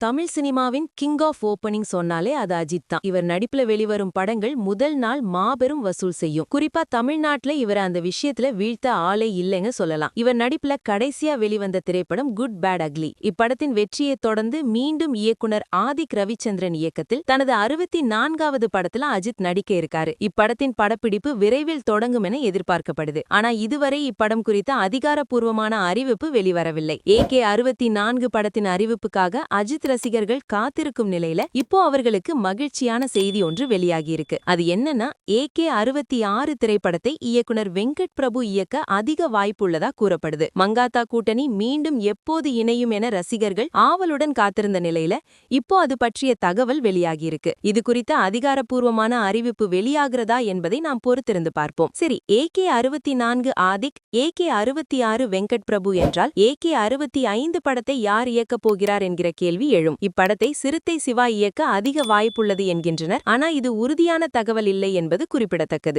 தமிழ் சினிமாவின் king of opening சொன்னாலே அது அஜித் தான். இவர் நடிப்புல வெளிவரும் படங்கள் முதல் நாள் மாபெரும் வசூல் செய்யும். குறிப்பா தமிழ்நாட்டுல இவர் அந்த விஷயத்துல வீழ்த்த ஆளே இல்லைங்க சொல்லலாம். இவர் நடிப்புல கடைசியா வெளிவந்த திரைப்படம் குட் பேட் அக்லி. இப்படத்தின் வெற்றியை தொடர்ந்து மீண்டும் இயக்குனர் ஆதிக் ரவிச்சந்திரன் இயக்கத்தில் தனது 64வது படத்துல அஜித் நடிக்க இருக்காரு. இப்படத்தின் படப்பிடிப்பு விரைவில் தொடங்கும் என எதிர்பார்க்கப்படுது. ஆனா இதுவரை இப்படம் குறித்த அதிகாரப்பூர்வமான அறிவிப்பு வெளிவரவில்லை. AK-64 படத்தின் அறிவிப்புக்காக அஜித் ரசிகர்கள் காத்திருக்கும் நிலையில இப்போ அவர்களுக்கு மகிழ்ச்சியான செய்தி ஒன்று வெளியாகியிருக்கு. அது என்னன்னா AK-66 திரைப்படத்தை இயக்குனர் வெங்கட் பிரபு இயக்க அதிக வாய்ப்புள்ளதா கூறப்படுது. மங்காத்தா கூட்டணி மீண்டும் எப்போது இணையும் என ரசிகர்கள் ஆவலுடன் காத்திருந்த நிலையில இப்போ அது பற்றிய தகவல் வெளியாகியிருக்கு. இது குறித்த அதிகாரப்பூர்வமான அறிவிப்பு வெளியாகிறதா என்பதை நாம் பொறுத்திருந்து பார்ப்போம். சரி, AK-64 ஆதிக், AK-66 வெங்கட் பிரபு என்றால் AK-65 படத்தை யார் இயக்கப் போகிறார் என்கிற கேள்வி எழும். இப்படத்தை சிறுத்தை சிவா இயக்க அதிக வாய்ப்புள்ளது என்கின்றனர். ஆனா இது உறுதியான தகவல் இல்லை என்பது குறிப்பிடத்தக்கது.